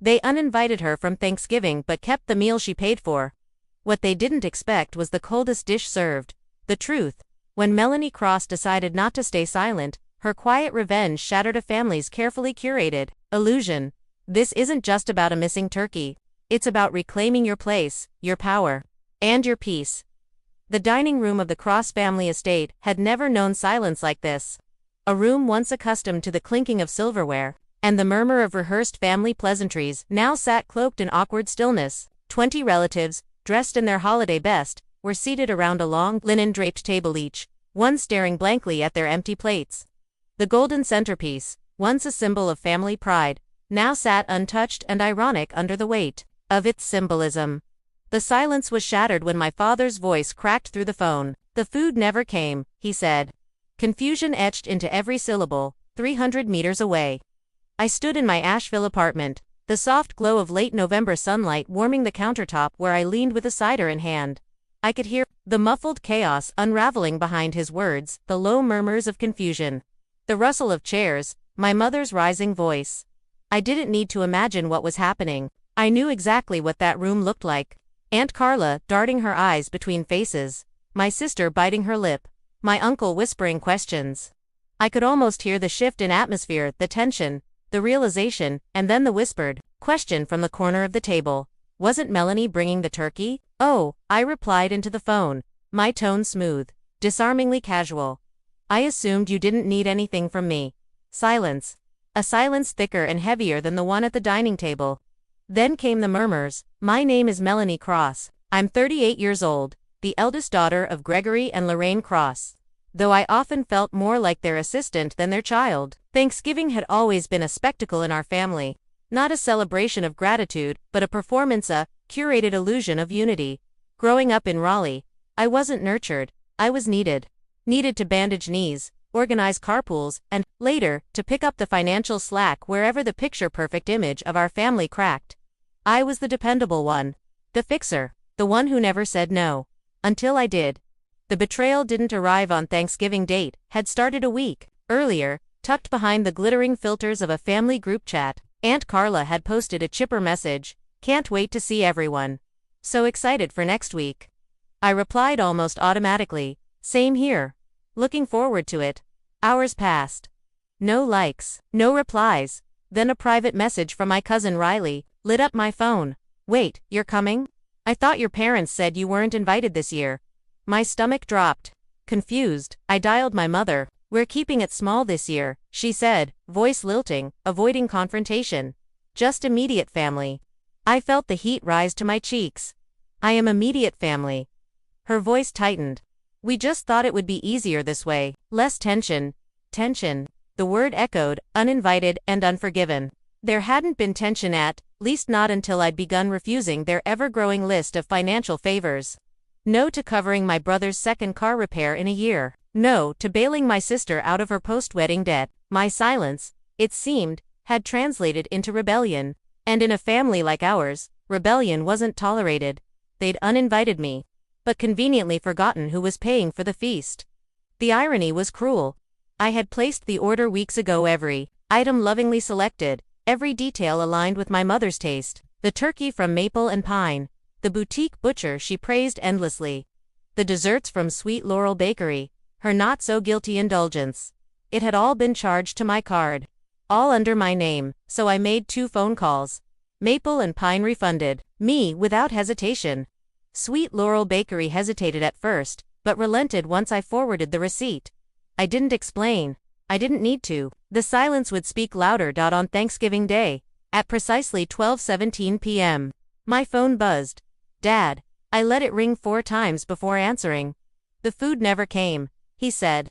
They uninvited her from Thanksgiving but kept the meal she paid for. What they didn't expect was the coldest dish served. The truth. When Melanie Cross decided not to stay silent, her quiet revenge shattered a family's carefully curated illusion. This isn't just about a missing turkey. It's about reclaiming your place, your power, and your peace. The dining room of the Cross family estate had never known silence like this. A room once accustomed to the clinking of silverware and the murmur of rehearsed family pleasantries now sat cloaked in awkward stillness. 20 relatives, dressed in their holiday best, were seated around a long, linen-draped table each, one staring blankly at their empty plates. The golden centerpiece, once a symbol of family pride, now sat untouched and ironic under the weight of its symbolism. The silence was shattered when my father's voice cracked through the phone. "The food never came," he said. Confusion etched into every syllable, 300 meters away. I stood in my Asheville apartment, the soft glow of late November sunlight warming the countertop where I leaned with a cider in hand. I could hear the muffled chaos unraveling behind his words, the low murmurs of confusion, the rustle of chairs, my mother's rising voice. I didn't need to imagine what was happening. I knew exactly what that room looked like. Aunt Carla darting her eyes between faces, my sister biting her lip, my uncle whispering questions. I could almost hear the shift in atmosphere, the tension, the realization, and then the whispered question from the corner of the table. "Wasn't Melanie bringing the turkey?" "Oh," I replied into the phone, my tone smooth, disarmingly casual. "I assumed you didn't need anything from me." Silence. A silence thicker and heavier than the one at the dining table. Then came the murmurs. "My name is Melanie Cross. I'm 38 years old, the eldest daughter of Gregory and Lorraine Cross. Though I often felt more like their assistant than their child. Thanksgiving had always been a spectacle in our family. Not a celebration of gratitude, but a performance, a curated illusion of unity. Growing up in Raleigh, I wasn't nurtured, I was needed. Needed to bandage knees, organize carpools, and, later, to pick up the financial slack wherever the picture-perfect image of our family cracked. I was the dependable one. The fixer. The one who never said no. Until I did. The betrayal didn't arrive on Thanksgiving date, had started a week earlier, tucked behind the glittering filters of a family group chat. Aunt Carla had posted a chipper message, "Can't wait to see everyone. So excited for next week." I replied almost automatically, "Same here. Looking forward to it." Hours passed. No likes, no replies. Then a private message from my cousin Riley lit up my phone. "Wait, you're coming? I thought your parents said you weren't invited this year." My stomach dropped. Confused, I dialed my mother. "We're keeping it small this year," she said, voice lilting, avoiding confrontation. "Just immediate family." I felt the heat rise to my cheeks. "I am immediate family." Her voice tightened. "We just thought it would be easier this way. Less tension." Tension. The word echoed, uninvited and unforgiven. There hadn't been tension at least not until I'd begun refusing their ever-growing list of financial favors. No to covering my brother's second car repair in a year. No to bailing my sister out of her post-wedding debt. My silence, it seemed, had translated into rebellion. And in a family like ours, rebellion wasn't tolerated. They'd uninvited me, but conveniently forgotten who was paying for the feast. The irony was cruel. I had placed the order weeks ago, every item lovingly selected, every detail aligned with my mother's taste. The turkey from Maple and Pine, the boutique butcher she praised endlessly, the desserts from Sweet Laurel Bakery, her not-so-guilty indulgence. It had all been charged to my card. All under my name, so I made 2 phone calls. Maple and Pine refunded me without hesitation. Sweet Laurel Bakery hesitated at first, but relented once I forwarded the receipt. I didn't explain. I didn't need to. The silence would speak louder. On Thanksgiving Day, at precisely 12:17 p.m., my phone buzzed. "Dad." I let it ring 4 times before answering. "The food never came," he said.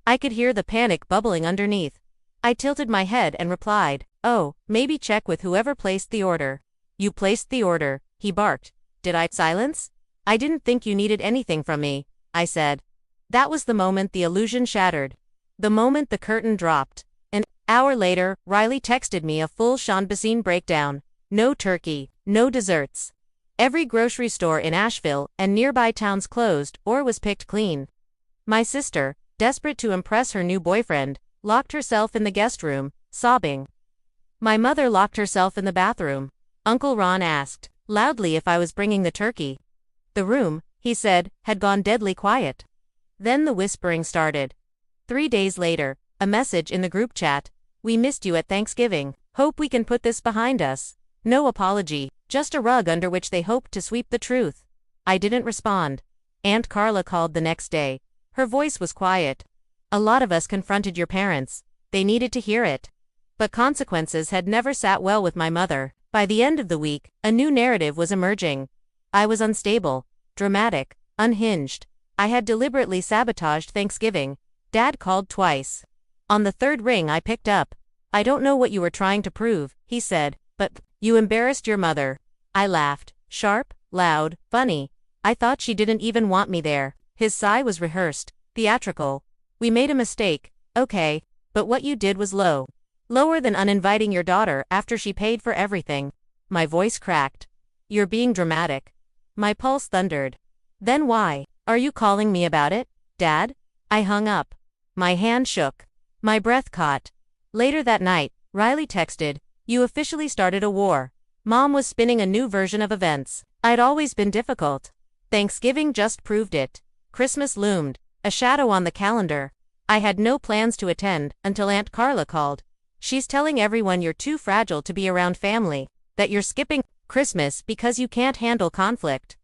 I could hear the panic bubbling underneath. I tilted my head and replied, "Oh, maybe check with whoever placed the order." "You placed the order," he barked. "Did I?" Silence? "I didn't think you needed anything from me," I said. That was the moment the illusion shattered. The moment the curtain dropped. An hour later, Riley texted me a full Sean Bassine breakdown. No turkey, no desserts. Every grocery store in Asheville and nearby towns closed or was picked clean. My sister, desperate to impress her new boyfriend, locked herself in the guest room, sobbing. My mother locked herself in the bathroom. Uncle Ron asked, loudly, if I was bringing the turkey. The room, he said, had gone deadly quiet. Then the whispering started. 3 days later, a message in the group chat. We missed you at Thanksgiving. Hope we can put this behind us. No apology, just a rug under which they hoped to sweep the truth. I didn't respond. Aunt Carla called the next day. Her voice was quiet. A lot of us confronted your parents. They needed to hear it. But consequences had never sat well with my mother. By the end of the week, a new narrative was emerging. I was unstable, dramatic, unhinged. I had deliberately sabotaged Thanksgiving. Dad called twice. On the third ring I picked up. I don't know what you were trying to prove, he said, but you embarrassed your mother. I laughed. Sharp, loud, funny. I thought she didn't even want me there. His sigh was rehearsed, theatrical. We made a mistake, okay, but what you did was low. Lower than uninviting your daughter after she paid for everything. My voice cracked. You're being dramatic. My pulse thundered. Then why? Are you calling me about it, Dad? I hung up. My hand shook. My breath caught. Later that night, Riley texted, you officially started a war. Mom was spinning a new version of events. I'd always been difficult. Thanksgiving just proved it. Christmas loomed, a shadow on the calendar. I had no plans to attend until Aunt Carla called. She's telling everyone you're too fragile to be around family, that you're skipping Christmas because you can't handle conflict.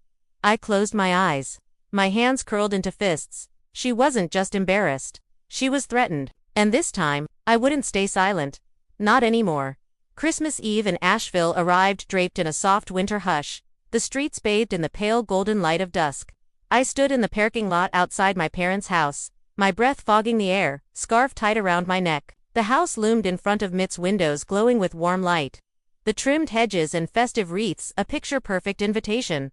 I closed my eyes. My hands curled into fists. She wasn't just embarrassed. She was threatened. And this time, I wouldn't stay silent. Not anymore. Christmas Eve in Asheville arrived draped in a soft winter hush, the streets bathed in the pale golden light of dusk. I stood in the parking lot outside my parents' house, my breath fogging the air, scarf tied around my neck. The house loomed in front of Mitt's windows glowing with warm light. The trimmed hedges and festive wreaths a picture-perfect invitation.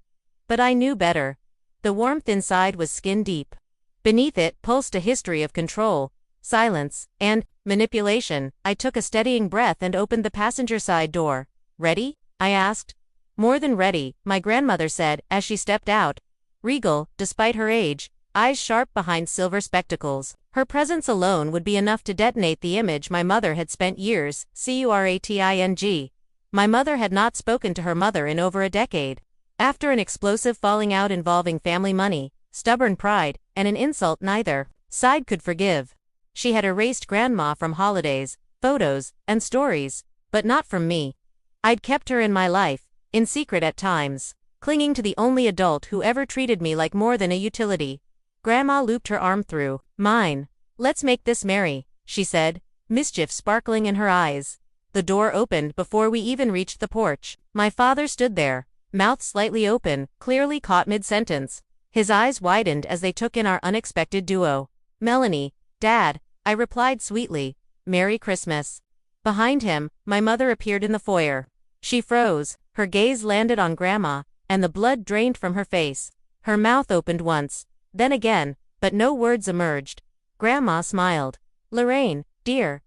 But I knew better. The warmth inside was skin-deep. Beneath it pulsed a history of control, silence, and manipulation. I took a steadying breath and opened the passenger side door. Ready? I asked. More than ready, my grandmother said as she stepped out. Regal, despite her age, eyes sharp behind silver spectacles. Her presence alone would be enough to detonate the image my mother had spent years, curating. My mother had not spoken to her mother in over a decade. After an explosive falling out involving family money, stubborn pride, and an insult neither side could forgive. She had erased Grandma from holidays, photos, and stories, but not from me. I'd kept her in my life, in secret at times, clinging to the only adult who ever treated me like more than a utility. Grandma looped her arm through mine. Let's make this merry, she said, mischief sparkling in her eyes. The door opened before we even reached the porch. My father stood there, mouth slightly open, clearly caught mid-sentence. His eyes widened as they took in our unexpected duo. Melanie, Dad, I replied sweetly. Merry Christmas. Behind him, my mother appeared in the foyer. She froze, her gaze landed on Grandma, and the blood drained from her face. Her mouth opened once, then again, but no words emerged. Grandma smiled. Lorraine, dear,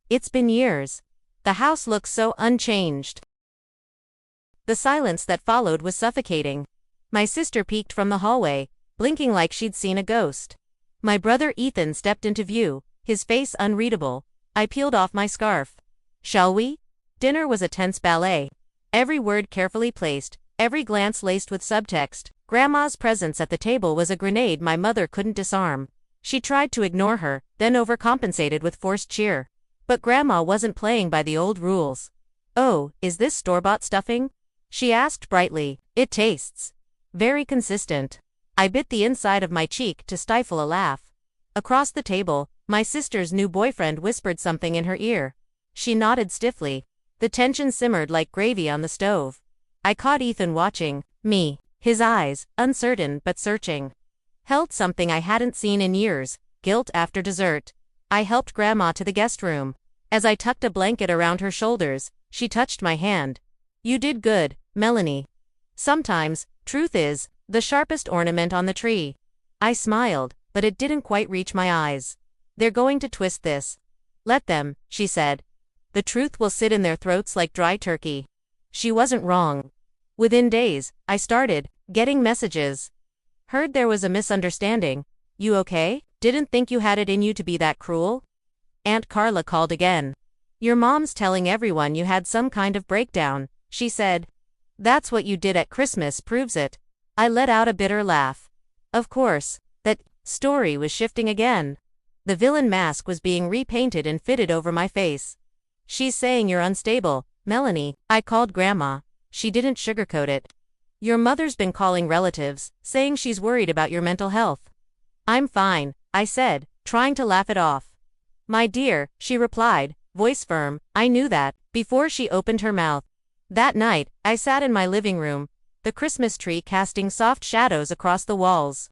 it's been years. The house looks so unchanged. The silence that followed was suffocating. My sister peeked from the hallway, blinking like she'd seen a ghost. My brother Ethan stepped into view, his face unreadable. I peeled off my scarf. Shall we? Dinner was a tense ballet. Every word carefully placed, every glance laced with subtext. Grandma's presence at the table was a grenade my mother couldn't disarm. She tried to ignore her, then overcompensated with forced cheer. But Grandma wasn't playing by the old rules. Oh, is this store-bought stuffing? She asked brightly. It tastes very consistent. I bit the inside of my cheek to stifle a laugh. Across the table, my sister's new boyfriend whispered something in her ear. She nodded stiffly. The tension simmered like gravy on the stove. I caught Ethan watching me, his eyes, uncertain but searching. Held something I hadn't seen in years, guilt after dessert. I helped Grandma to the guest room. As I tucked a blanket around her shoulders, she touched my hand. You did good, Melanie. Sometimes, truth is the sharpest ornament on the tree. I smiled, but it didn't quite reach my eyes. They're going to twist this. Let them, she said. The truth will sit in their throats like dry turkey. She wasn't wrong. Within days, I started getting messages. Heard there was a misunderstanding. You okay? Didn't think you had it in you to be that cruel. Aunt Carla called again. Your mom's telling everyone you had some kind of breakdown, she said. That's what you did at Christmas proves it. I let out a bitter laugh. Of course, that story was shifting again. The villain mask was being repainted and fitted over my face. She's saying you're unstable, Melanie, I called Grandma. She didn't sugarcoat it. Your mother's been calling relatives, saying she's worried about your mental health. I'm fine, I said, trying to laugh it off. My dear, she replied, voice firm, I knew that, before she opened her mouth. That night, I sat in my living room, the Christmas tree casting soft shadows across the walls.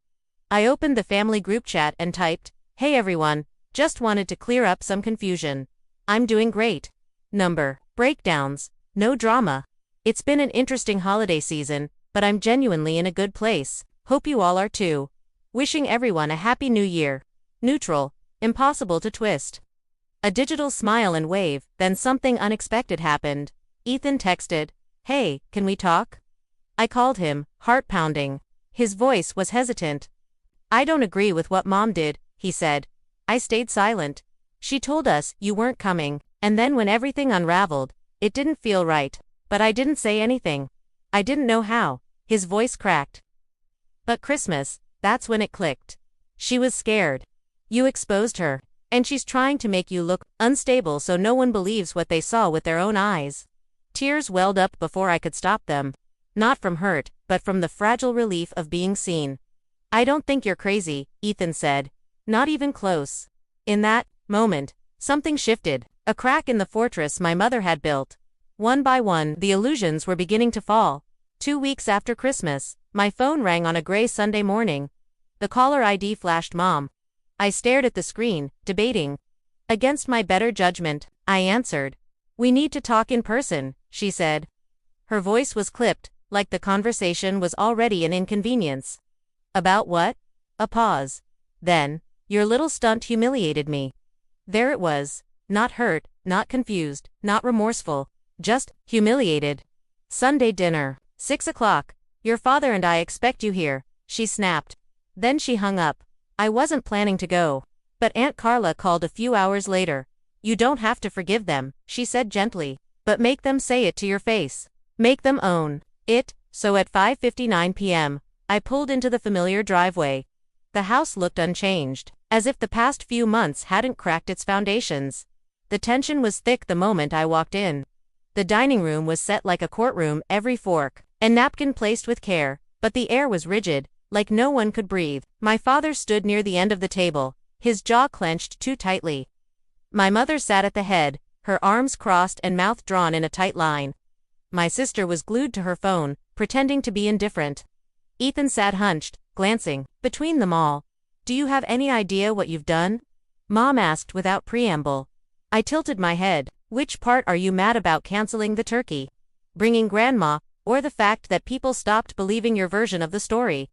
I opened the family group chat and typed, "Hey everyone, just wanted to clear up some confusion. I'm doing great. Breakdowns, no drama. It's been an interesting holiday season, but I'm genuinely in a good place. Hope you all are too. Wishing everyone a happy new year." Neutral, impossible to twist. A digital smile and wave, then something unexpected happened. Ethan texted, "Hey, can we talk?" I called him, heart pounding. His voice was hesitant. "I don't agree with what Mom did," he said. I stayed silent. "She told us you weren't coming, and then when everything unraveled, it didn't feel right, but I didn't say anything. I didn't know how." His voice cracked. "But Christmas, that's when it clicked. She was scared. You exposed her, and she's trying to make you look unstable so no one believes what they saw with their own eyes." Tears welled up before I could stop them. Not from hurt, but from the fragile relief of being seen. "I don't think you're crazy," Ethan said. "Not even close." In that moment, something shifted, a crack in the fortress my mother had built. One by one, the illusions were beginning to fall. 2 weeks after Christmas, my phone rang on a gray Sunday morning. The caller ID flashed Mom. I stared at the screen, debating. Against my better judgment, I answered. "We need to talk in person," she said. Her voice was clipped, like the conversation was already an inconvenience. "About what?" A pause. Then, "Your little stunt humiliated me." There it was. Not hurt, not confused, not remorseful. Just humiliated. "Sunday dinner, 6 o'clock. Your father and I expect you here," she snapped. Then she hung up. I wasn't planning to go. But Aunt Carla called a few hours later. "You don't have to forgive them," she said gently. "But make them say it to your face. Make them own it." So at 5:59 p.m., I pulled into the familiar driveway. The house looked unchanged, as if the past few months hadn't cracked its foundations. The tension was thick the moment I walked in. The dining room was set like a courtroom, every fork and napkin placed with care, but the air was rigid, like no one could breathe. My father stood near the end of the table, his jaw clenched too tightly. My mother sat at the head, her arms crossed and mouth drawn in a tight line. My sister was glued to her phone, pretending to be indifferent. Ethan sat hunched, glancing between them all. "Do you have any idea what you've done?" Mom asked without preamble. I tilted my head. "Which part are you mad about canceling the turkey? Bringing Grandma, or the fact that people stopped believing your version of the story?"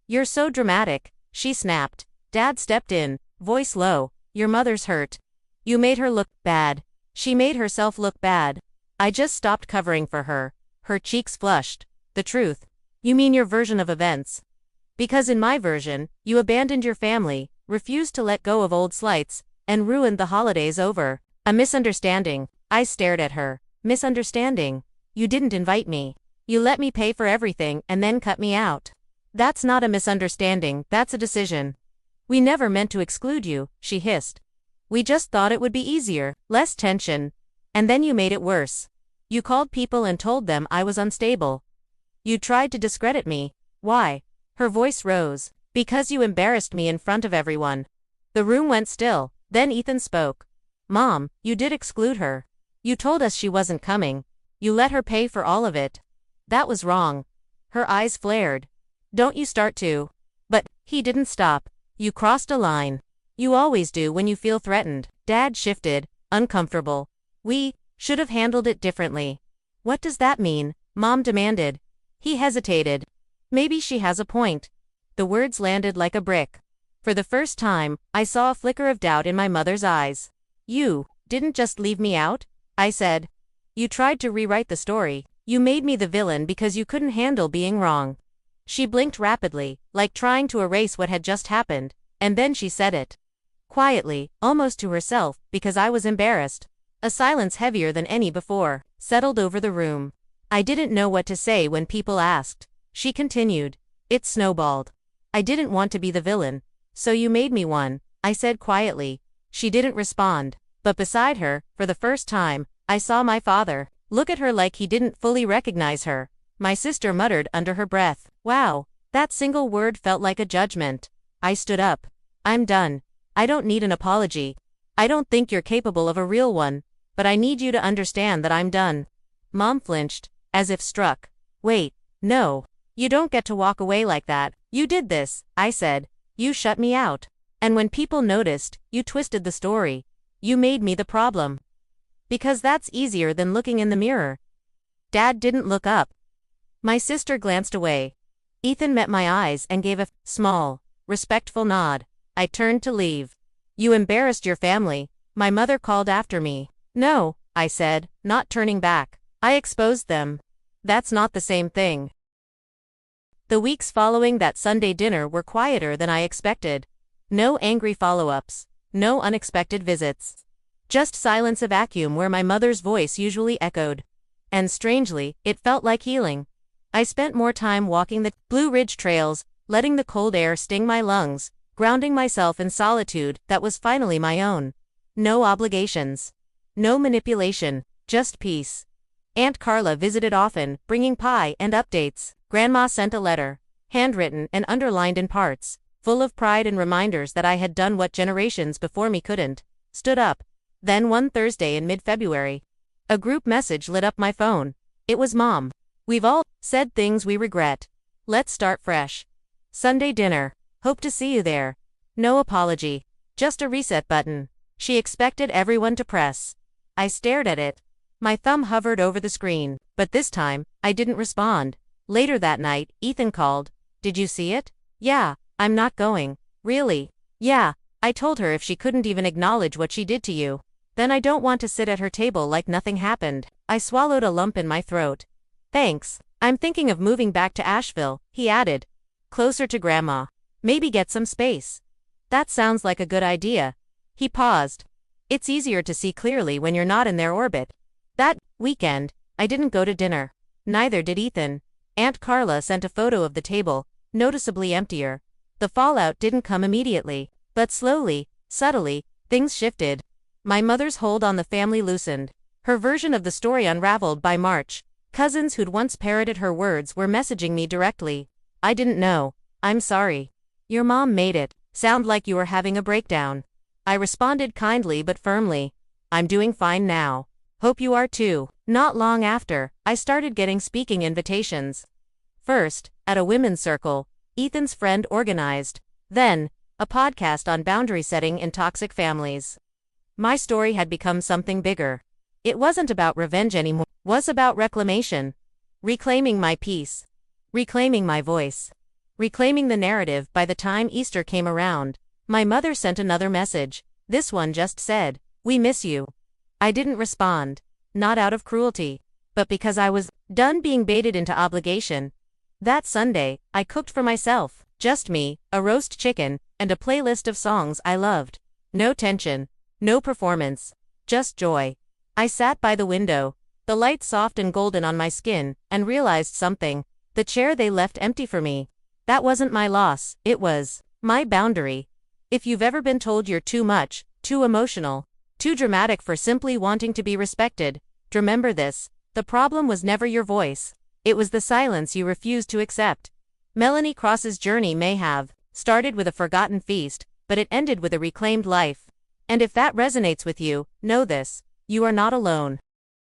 "You're so dramatic," she snapped. Dad stepped in, voice low. "Your mother's hurt. You made her look bad. She made herself look bad." I just stopped covering for her. Her cheeks flushed. "The truth. You mean your version of events? Because in my version, you abandoned your family, refused to let go of old slights, and ruined the holidays over a misunderstanding." I stared at her. "Misunderstanding? You didn't invite me. You let me pay for everything and then cut me out. That's not a misunderstanding, that's a decision." "We never meant to exclude you," she hissed. "We just thought it would be easier, less tension. And then you made it worse. You called people and told them I was unstable. You tried to discredit me. Why?" Her voice rose. "Because you embarrassed me in front of everyone." The room went still. Then Ethan spoke. "Mom, you did exclude her. You told us she wasn't coming. You let her pay for all of it. That was wrong." Her eyes flared. "Don't you start to." But he didn't stop. "You crossed a line. You always do when you feel threatened." Dad shifted, uncomfortable. "We should have handled it differently." "What does that mean?" Mom demanded. He hesitated. "Maybe she has a point." The words landed like a brick. For the first time, I saw a flicker of doubt in my mother's eyes. "You didn't just leave me out," I said. "You tried to rewrite the story. You made me the villain because you couldn't handle being wrong." She blinked rapidly, like trying to erase what had just happened, and then she said it. Quietly, almost to herself, "Because I was embarrassed." A silence heavier than any before settled over the room. I didn't know what to say when people asked. She continued. It snowballed. I didn't want to be the villain. So you made me one, I said quietly. She didn't respond. But beside her, for the first time, I saw my father. Look at her like he didn't fully recognize her. My sister muttered under her breath. Wow. That single word felt like a judgment. I stood up. I'm done. I don't need an apology. I don't think you're capable of a real one. But I need you to understand that I'm done. Mom flinched, as if struck. Wait, no. You don't get to walk away like that. You did this, I said. You shut me out. And when people noticed, you twisted the story. You made me the problem. Because that's easier than looking in the mirror. Dad didn't look up. My sister glanced away. Ethan met my eyes and gave a small, respectful nod. I turned to leave. You embarrassed your family, my mother called after me. No, I said, not turning back. I exposed them. That's not the same thing. The weeks following that Sunday dinner were quieter than I expected. No angry follow-ups. No unexpected visits. Just silence, a vacuum where my mother's voice usually echoed. And strangely, it felt like healing. I spent more time walking the Blue Ridge trails, letting the cold air sting my lungs, grounding myself in solitude that was finally my own. No obligations. No manipulation, just peace. Aunt Carla visited often, bringing pie and updates. Grandma sent a letter, handwritten and underlined in parts, full of pride and reminders that I had done what generations before me couldn't. Stood up. Then one Thursday in mid-February, a group message lit up my phone. It was Mom. We've all said things we regret. Let's start fresh. Sunday dinner. Hope to see you there. No apology. Just a reset button. She expected everyone to press. I stared at it. My thumb hovered over the screen, but this time, I didn't respond. Later that night, Ethan called. Did you see it? Yeah, I'm not going. Really? Yeah, I told her if she couldn't even acknowledge what she did to you, then I don't want to sit at her table like nothing happened. I swallowed a lump in my throat. Thanks. I'm thinking of moving back to Asheville, he added. Closer to Grandma. Maybe get some space. That sounds like a good idea. He paused. It's easier to see clearly when you're not in their orbit. That weekend, I didn't go to dinner. Neither did Ethan. Aunt Carla sent a photo of the table, noticeably emptier. The fallout didn't come immediately, but slowly, subtly, things shifted. My mother's hold on the family loosened. Her version of the story unraveled by March. Cousins who'd once parroted her words were messaging me directly. I didn't know. I'm sorry. Your mom made it sound like you were having a breakdown. I responded kindly but firmly. I'm doing fine now. Hope you are too. Not long after, I started getting speaking invitations. First, at a women's circle, Ethan's friend organized. Then, a podcast on boundary setting in toxic families. My story had become something bigger. It wasn't about revenge anymore. It was about reclamation. Reclaiming my peace. Reclaiming my voice. Reclaiming the narrative. By the time Easter came around, my mother sent another message. This one just said, "We miss you." I didn't respond. Not out of cruelty, but because I was done being baited into obligation. That Sunday, I cooked for myself, just me, a roast chicken, and a playlist of songs I loved. No tension, no performance, just joy. I sat by the window, the light soft and golden on my skin, and realized something. The chair they left empty for me. That wasn't my loss, it was my boundary. If you've ever been told you're too much, too emotional, too dramatic for simply wanting to be respected, remember this: the problem was never your voice. It was the silence you refused to accept. Melanie Cross's journey may have started with a forgotten feast, but it ended with a reclaimed life. And if that resonates with you, know this: you are not alone.